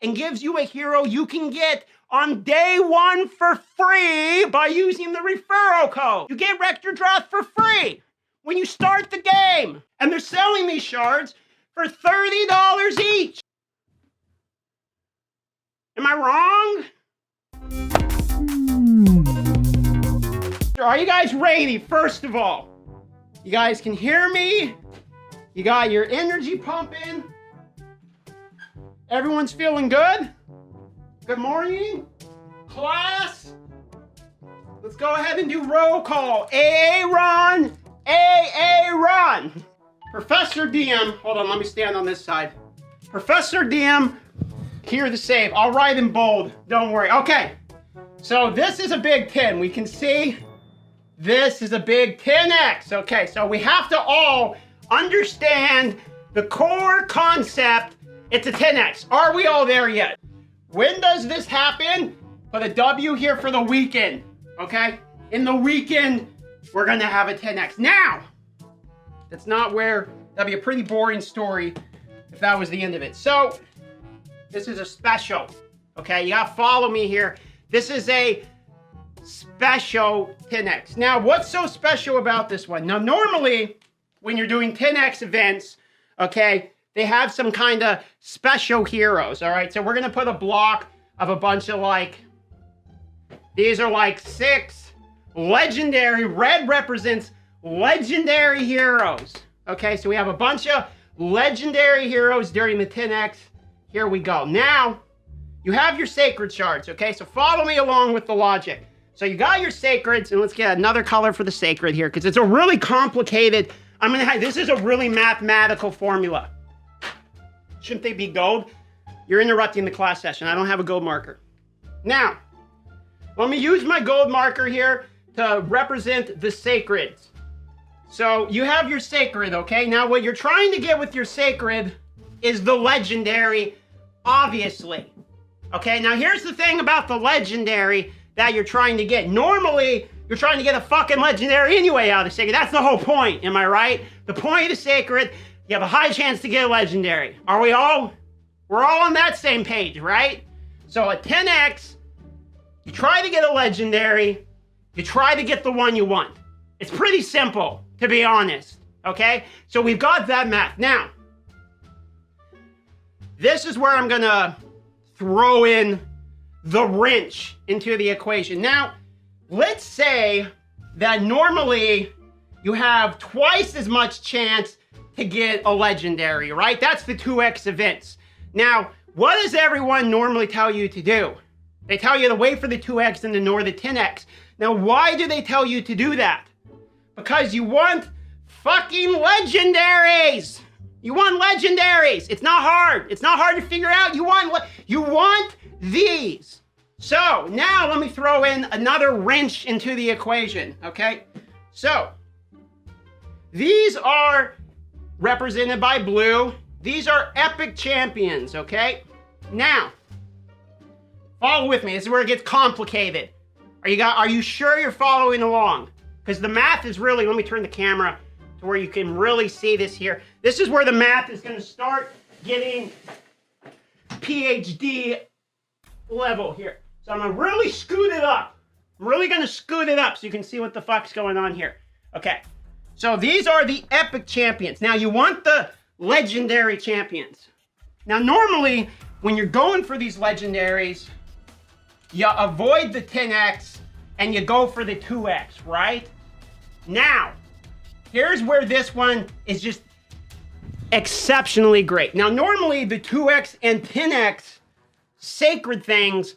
and gives you a hero you can get on day one for free by using the referral code. You get Rector Drath for free when you start the game. And they're selling these shards for $30 each. Am I wrong? Are you guys ready, first of all? You guys can hear me? You got your energy pumping? Everyone's feeling good? Good morning, class. Let's go ahead and do roll call. AA run, AA run. Professor DM, hold on, let me stand on this side. Professor DM, hear the save. I'll write in bold, don't worry. Okay, so this is a big 10. We can see this is a big 10x. Okay, so we have to all understand the core concept. It's a 10x. Are we all there yet? When does this happen? Put a W here for the weekend, okay? In the weekend, we're gonna have a 10x. Now, that's not where, that'd be a pretty boring story if that was the end of it. So, this is a special, okay? You gotta follow me here. This is a special 10x. Now, what's so special about this one? Now, normally, when you're doing 10x events, okay, they have some kind of special heroes, all right? So we're gonna put a block of a bunch of these are like 6 legendary, red represents legendary heroes. Okay, so we have a bunch of legendary heroes during the 10x. Here we go. Now, you have your sacred shards, okay? So follow me along with the logic. So you got your sacreds, and let's get another color for the sacred here, because it's a really complicated, this is a really mathematical formula. Shouldn't they be gold? You're interrupting the class session. I don't have a gold marker. Now, let me use my gold marker here to represent the sacreds. So you have your sacred, okay? Now what you're trying to get with your sacred is the legendary, obviously. Okay, now here's the thing about the legendary that you're trying to get. Normally, you're trying to get a fucking legendary anyway out of sacred. That's the whole point, am I right? The point of the sacred, you have a high chance to get a legendary. Are we all? We're all on that same page, right? So at 10x, you try to get a legendary, you try to get the one you want. It's pretty simple, to be honest, okay? So we've got that math. Now, this is where I'm gonna throw in the wrench into the equation. Now, let's say that normally you have twice as much chance to get a legendary, right? That's the 2x events. Now, what does everyone normally tell you to do? They tell you to wait for the 2x and ignore the 10x. Now, why do they tell you to do that? Because you want fucking legendaries. You want legendaries. It's not hard. It's not hard to figure out. You want these. So, now let me throw in another wrench into the equation, okay? So, these are represented by blue. These are epic champions, okay? Now, follow with me. This is where it gets complicated. Are you sure you're following along? Because the math is really, let me turn the camera to where you can really see this here. This is where the math is going to start getting PhD level here. So I'm going to really scoot it up. I'm really going to scoot it up so you can see what the fuck's going on here. Okay. So these are the epic champions. Now you want the legendary champions. Now normally, when you're going for these legendaries, you avoid the 10x and you go for the 2x, right? Now, here's where this one is just exceptionally great. Now normally the 2x and 10x sacred things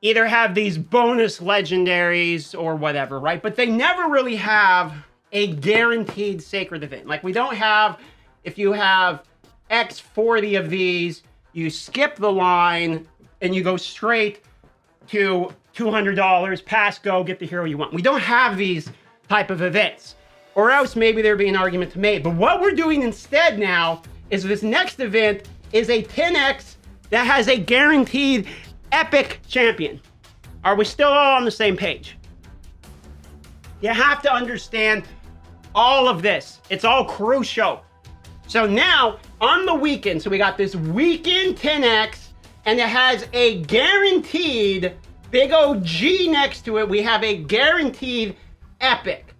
either have these bonus legendaries or whatever, right? But they never really have a guaranteed sacred event. Like we don't have, if you have X 40 of these, you skip the line and you go straight to $200, pass, go, get the hero you want. We don't have these type of events. Or else maybe there'd be an argument to make. But what we're doing instead now is this next event is a 10x that has a guaranteed epic champion. Are we still all on the same page? You have to understand all of this. It's all crucial. So now, on the weekend, so we got this weekend 10x, and it has a guaranteed big OG next to it. We have a guaranteed epic.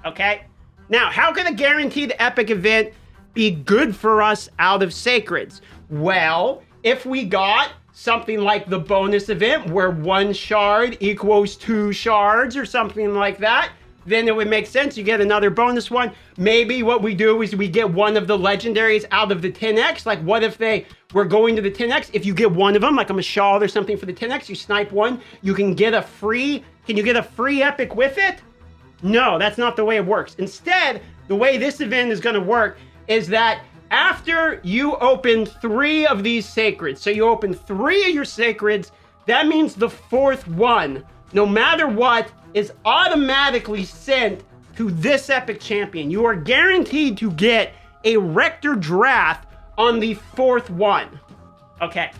Okay? Now, how can a guaranteed epic event be good for us out of sacreds? Well, if we got something like the bonus event where 1 shard equals 2 shards or something like that, then it would make sense. You get another bonus one. Maybe what we do is we get one of the legendaries out of the 10x. Like, what if they were going to the 10x? If you get one of them, like a Mashal or something for the 10x, you snipe one, you can get a free, can you get a free epic with it? No, that's not the way it works. Instead, the way this event is gonna work is that after you open 3 of these sacreds, so you open 3 of your sacreds, that means the 4th one, no matter what, is automatically sent to this epic champion. You are guaranteed to get a Rector Drath on the 4th one. Okay,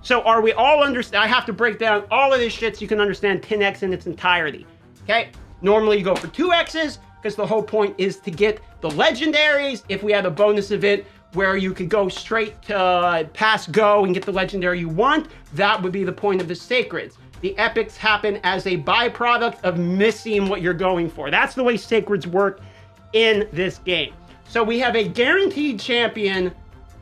so are we all understand? I have to break down all of this shit so you can understand 10x in its entirety. Okay, normally you go for 2x's because the whole point is to get the legendaries. If we had a bonus event where you could go straight to pass go and get the legendary you want, that would be the point of the sacreds. The epics happen as a byproduct of missing what you're going for. That's the way sacreds work in this game. So we have a guaranteed champion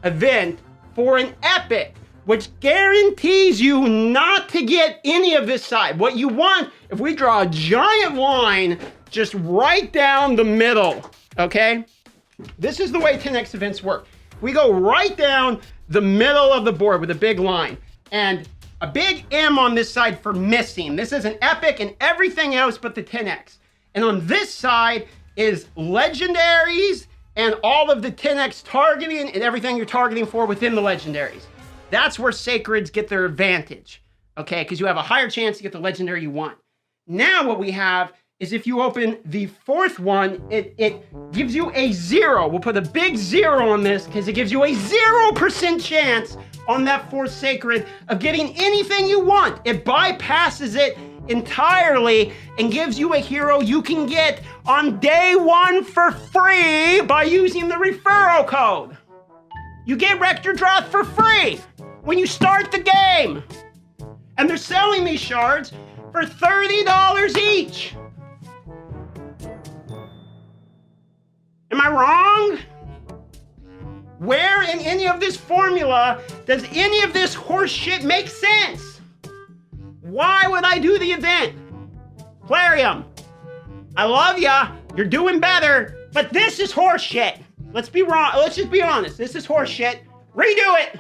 event for an epic, which guarantees you not to get any of this side. What you want, if we draw a giant line just right down the middle, okay? This is the way 10x events work. We go right down the middle of the board with a big line, and a big M on this side for missing. This is an epic and everything else but the 10x. And on this side is legendaries and all of the 10x targeting and everything you're targeting for within the legendaries. That's where sacreds get their advantage, okay? Because you have a higher chance to get the legendary you want. Now what we have is if you open the 4th one, it gives you a 0. We'll put a big 0 on this because it gives you a 0% chance on that 4th sacred of getting anything you want. It bypasses it entirely and gives you a hero you can get on day 1 for free by using the referral code. You get Rector Drath for free when you start the game. And they're selling these shards for $30 each. Am I wrong? Where in any of this formula does any of this horse shit make sense? Why would I do the event? PLARIUM, I love ya, you're doing better, but this is horse shit. Let's be wrong, let's just be honest, this is horse shit. Redo it.